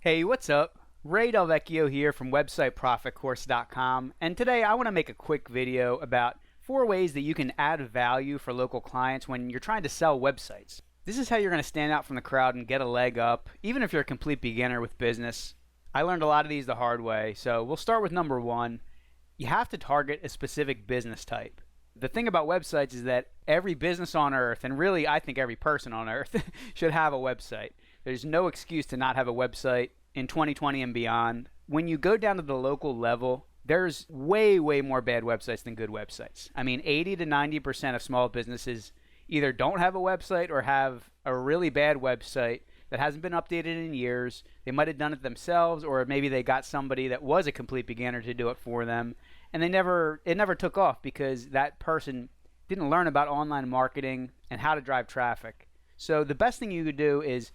Hey, what's up? Ray DelVecchio here from websiteprofitcourse.com, and today I want to make a quick video about 4 ways that you can add value for local clients when you're trying to sell websites. This is how you're going to stand out from the crowd and get a leg up, even if you're a complete beginner with business. I learned a lot of these the hard way, so we'll start with number 1. You have to target a specific business type. The thing about websites is that every business on earth, and really I think every person on earth, should have a website. There's no excuse to not have a website in 2020 and beyond. When you go down to the local level, there's way more bad websites than good websites. I mean, 80 to 90% of small businesses either don't have a website or have a really bad website that hasn't been updated in years. They might have done it themselves, or maybe they got somebody that was a complete beginner to do it for them, and it never took off because that person didn't learn about online marketing and how to drive traffic. So the best thing you could do is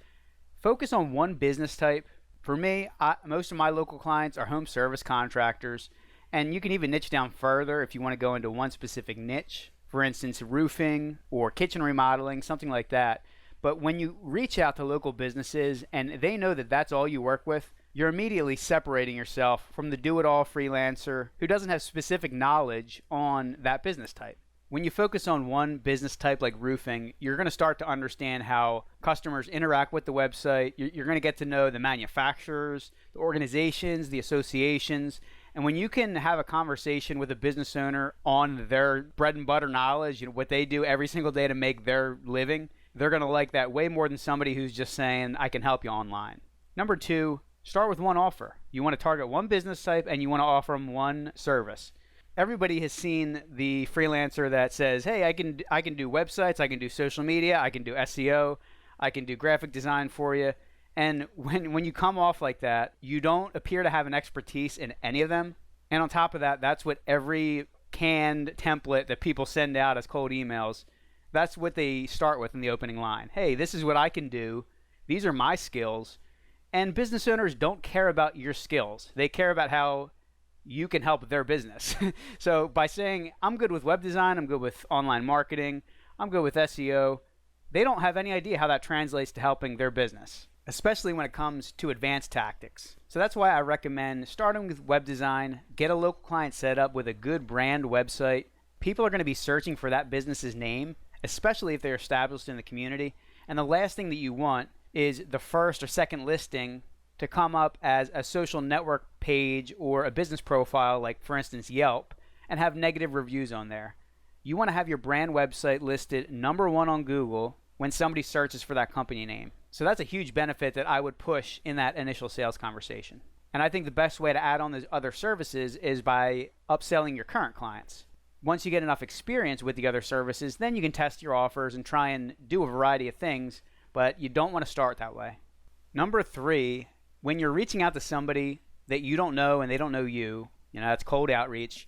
focus on one business type. For me, most of my local clients are home service contractors, and you can even niche down further if you want to go into one specific niche. For instance, roofing or kitchen remodeling, something like that. But when you reach out to local businesses and they know that that's all you work with, you're immediately separating yourself from the do-it-all freelancer who doesn't have specific knowledge on that business type. When you focus on one business type like roofing, you're going to start to understand how customers interact with the website. You're going to get to know the manufacturers, the organizations, the associations. And when you can have a conversation with a business owner on their bread and butter knowledge, what they do every single day to make their living, they're going to like that way more than somebody who's just saying, I can help you online. Number 2, start with one offer. You want to target one business type and you want to offer them one service. Everybody has seen the freelancer that says, hey, I can do websites, I can do social media, I can do SEO, I can do graphic design for you. And when you come off like that, you don't appear to have an expertise in any of them. And on top of that, that's what every canned template that people send out as cold emails, that's what they start with in the opening line. Hey, this is what I can do. These are my skills. And business owners don't care about your skills. They care about how you can help their business. So by saying, I'm good with web design, I'm good with online marketing, I'm good with SEO, they don't have any idea how that translates to helping their business, especially when it comes to advanced tactics. So that's why I recommend starting with web design, get a local client set up with a good brand website. People are going to be searching for that business's name, especially if they're established in the community. And the last thing that you want is the first or second listing to come up as a social network page or a business profile, like for instance Yelp, and have negative reviews on there. You want to have your brand website listed number 1 on Google when somebody searches for that company name. So that's a huge benefit that I would push in that initial sales conversation. And I think the best way to add on those other services is by upselling your current clients. Once you get enough experience with the other services, then you can test your offers and try and do a variety of things, but you don't want to start that way. Number 3, when you're reaching out to somebody that you don't know and they don't know you, that's cold outreach,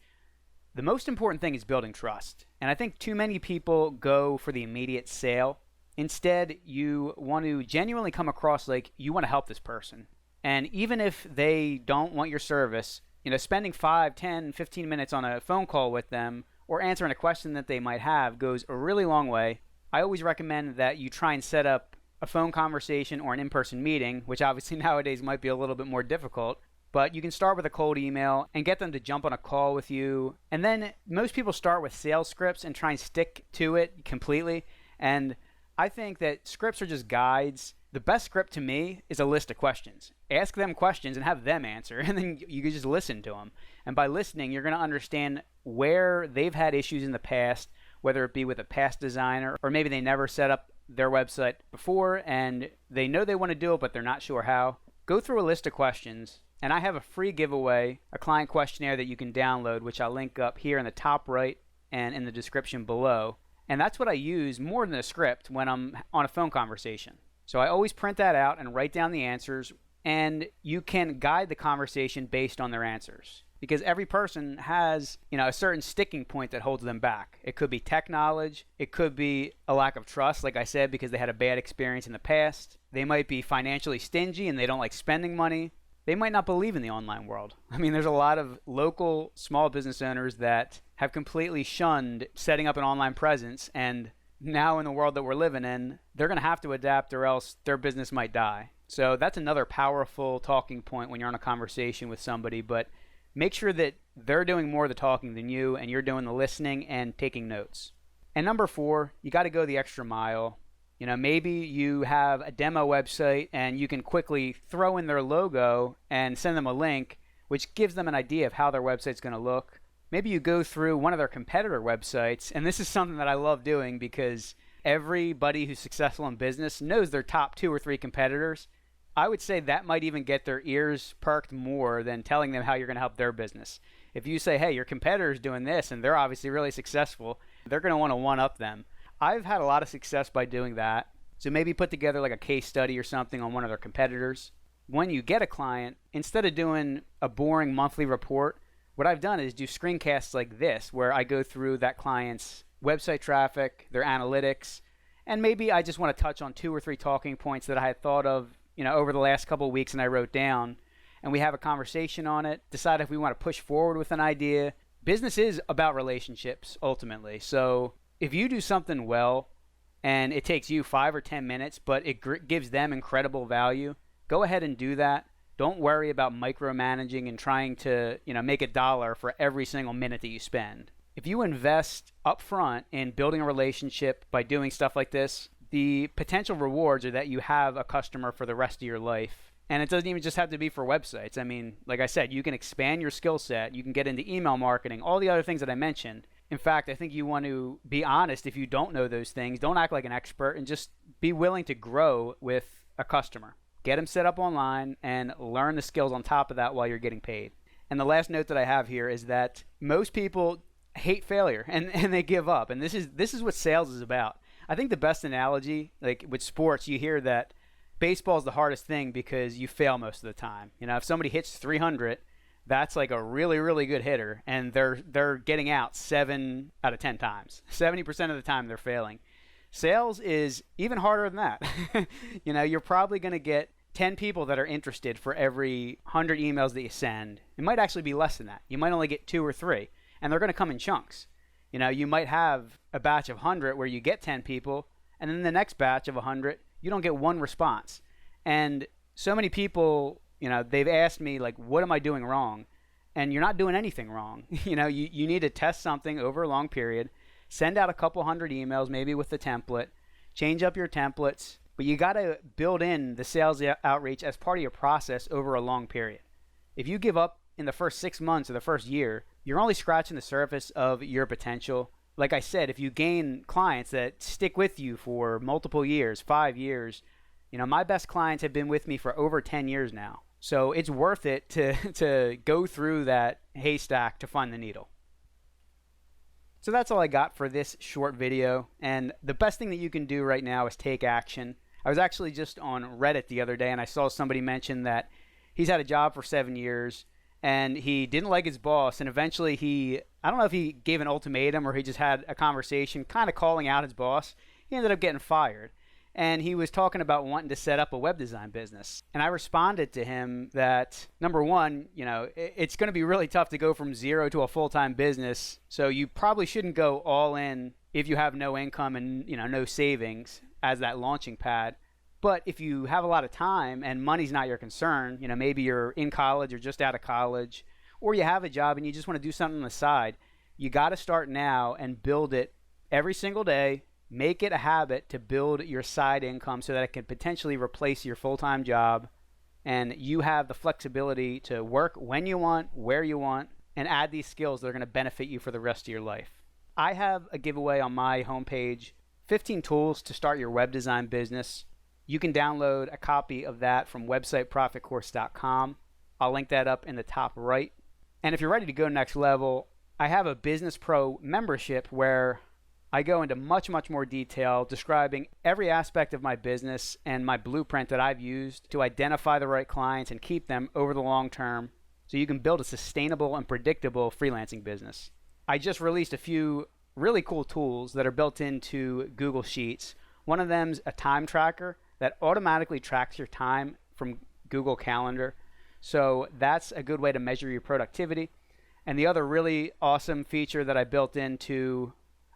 the most important thing is building trust. And I think too many people go for the immediate sale. Instead, you want to genuinely come across like you want to help this person. And even if they don't want your service, spending 5, 10, 15 minutes on a phone call with them or answering a question that they might have goes a really long way. I always recommend that you try and set up a phone conversation or an in-person meeting, which obviously nowadays might be a little bit more difficult, but you can start with a cold email and get them to jump on a call with you. And then most people start with sales scripts and try and stick to it completely. And I think that scripts are just guides. The best script to me is a list of questions. Ask them questions and have them answer, and then you can just listen to them. And by listening, you're going to understand where they've had issues in the past, whether it be with a past designer or maybe they never set up their website before and they know they want to do it but they're not sure how. Go through a list of questions, and I have a free giveaway, a client questionnaire that you can download, which I'll link up here in the top right and in the description below. And that's what I use more than a script when I'm on a phone conversation. So I always print that out and write down the answers, and you can guide the conversation based on their answers. Because every person has, a certain sticking point that holds them back. It could be tech knowledge. It could be a lack of trust, like I said, because they had a bad experience in the past. They might be financially stingy and they don't like spending money. They might not believe in the online world. I mean, there's a lot of local small business owners that have completely shunned setting up an online presence, and now in the world that we're living in, they're going to have to adapt or else their business might die. So that's another powerful talking point when you're on a conversation with somebody, but make sure that they're doing more of the talking than you and you're doing the listening and taking notes. And number 4, you got to go the extra mile. Maybe you have a demo website and you can quickly throw in their logo and send them a link, which gives them an idea of how their website's going to look. Maybe you go through one of their competitor websites, and this is something that I love doing because everybody who's successful in business knows their top 2 or 3 competitors. I would say that might even get their ears perked more than telling them how you're going to help their business. If you say, hey, your competitor's doing this and they're obviously really successful, they're going to want to one-up them. I've had a lot of success by doing that. So maybe put together like a case study or something on one of their competitors. When you get a client, instead of doing a boring monthly report, what I've done is do screencasts like this, where I go through that client's website traffic, their analytics, and maybe I just want to touch on 2 or 3 talking points that I had thought of over the last couple of weeks and I wrote down, and we have a conversation on it, decide if we want to push forward with an idea. Business is about relationships ultimately. So if you do something well and it takes you 5 or 10 minutes, but it gives them incredible value, go ahead and do that. Don't worry about micromanaging and trying to, make $1 for every single minute that you spend. If you invest upfront in building a relationship by doing stuff like this, the potential rewards are that you have a customer for the rest of your life. And it doesn't even just have to be for websites. I mean, like I said, you can expand your skill set. You can get into email marketing, all the other things that I mentioned. In fact, I think you want to be honest if you don't know those things. Don't act like an expert and just be willing to grow with a customer. Get them set up online and learn the skills on top of that while you're getting paid. And the last note that I have here is that most people hate failure and they give up. And this is what sales is about. I think the best analogy, like with sports, you hear that baseball is the hardest thing because you fail most of the time. If somebody hits 300, that's like a really, really good hitter, and they're getting out 7 out of 10 times. 70% of the time they're failing. Sales is even harder than that. You're probably going to get 10 people that are interested for every 100 emails that you send. It might actually be less than that. You might only get 2 or 3, and they're going to come in chunks. You might have a batch of 100 where you get 10 people, and then the next batch of 100, you don't get 1 response. And so many people, they've asked me, like, what am I doing wrong? And you're not doing anything wrong. You need to test something over a long period, send out a couple 100 emails, maybe with the template, change up your templates, but you got to build in the sales outreach as part of your process over a long period. If you give up in the first 6 months or the first year, you're only scratching the surface of your potential. Like I said, if you gain clients that stick with you for multiple years, 5 years, my best clients have been with me for over 10 years now. So it's worth it to go through that haystack to find the needle. So that's all I got for this short video. And the best thing that you can do right now is take action. I was actually just on Reddit the other day and I saw somebody mention that he's had a job for 7 years and he didn't like his boss, and eventually I don't know if he gave an ultimatum or he just had a conversation kind of calling out his boss. He ended up getting fired. And he was talking about wanting to set up a web design business. And I responded to him that, number one, it's going to be really tough to go from 0 to a full-time business. So you probably shouldn't go all in if you have no income and, no savings as that launching pad. But if you have a lot of time and money's not your concern, maybe you're in college or just out of college, or you have a job and you just want to do something on the side, you got to start now and build it every single day. Make it a habit to build your side income so that it can potentially replace your full-time job, and you have the flexibility to work when you want, where you want, and add these skills that are going to benefit you for the rest of your life. I have a giveaway on my homepage, 15 tools to start your web design business. You can download a copy of that from websiteprofitcourse.com. I'll link that up in the top right. And if you're ready to go next level, I have a Business Pro membership where I go into much, much more detail describing every aspect of my business and my blueprint that I've used to identify the right clients and keep them over the long term so you can build a sustainable and predictable freelancing business. I just released a few really cool tools that are built into Google Sheets. One of them's a time tracker that automatically tracks your time from Google Calendar. So that's a good way to measure your productivity. And the other really awesome feature that I built into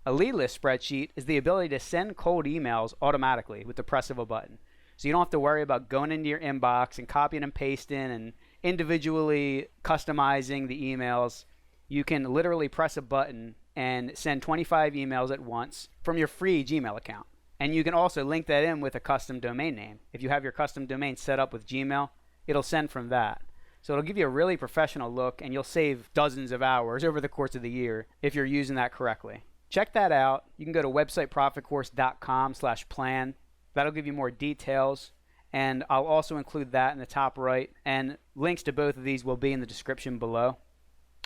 a lead list spreadsheet is the ability to send cold emails automatically with the press of a button. So you don't have to worry about going into your inbox and copying and pasting and individually customizing the emails. You can literally press a button and send 25 emails at once from your free Gmail account. And you can also link that in with a custom domain name. If you have your custom domain set up with Gmail, it'll send from that. So it'll give you a really professional look, and you'll save dozens of hours over the course of the year if you're using that correctly. Check that out. You can go to websiteprofitcourse.com/plan. That'll give you more details, and I'll also include that in the top right, and links to both of these will be in the description below.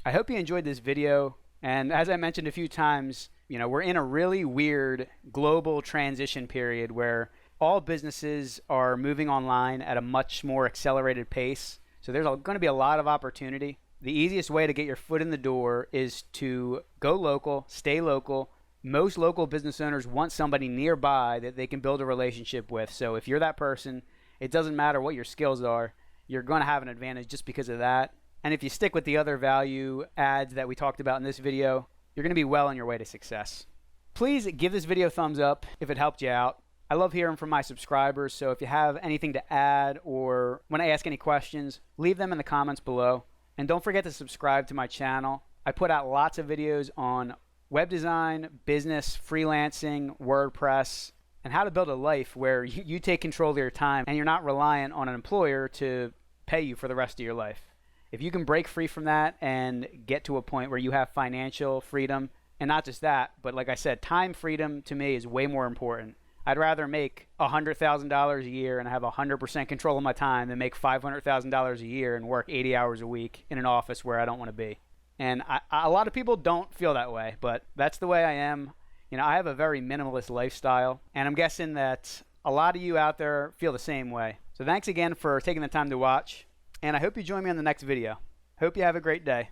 I hope you enjoyed this video, and as I mentioned a few times, we're in a really weird global transition period where all businesses are moving online at a much more accelerated pace. So there's going to be a lot of opportunity. The easiest way to get your foot in the door is to go local, stay local. Most local business owners want somebody nearby that they can build a relationship with. So if you're that person, it doesn't matter what your skills are, you're going to have an advantage just because of that. And if you stick with the other value adds that we talked about in this video, you're going to be well on your way to success. Please give this video a thumbs up if it helped you out. I love hearing from my subscribers, so if you have anything to add or want to ask any questions, leave them in the comments below. And don't forget to subscribe to my channel. I put out lots of videos on web design, business, freelancing, WordPress, and how to build a life where you take control of your time and you're not reliant on an employer to pay you for the rest of your life. If you can break free from that and get to a point where you have financial freedom, and not just that, but like I said, time freedom to me is way more important. I'd rather make $100,000 a year and have 100% control of my time than make $500,000 a year and work 80 hours a week in an office where I don't want to be. And a lot of people don't feel that way, but that's the way I am. I have a very minimalist lifestyle, and I'm guessing that a lot of you out there feel the same way. So thanks again for taking the time to watch, and I hope you join me on the next video. Hope you have a great day.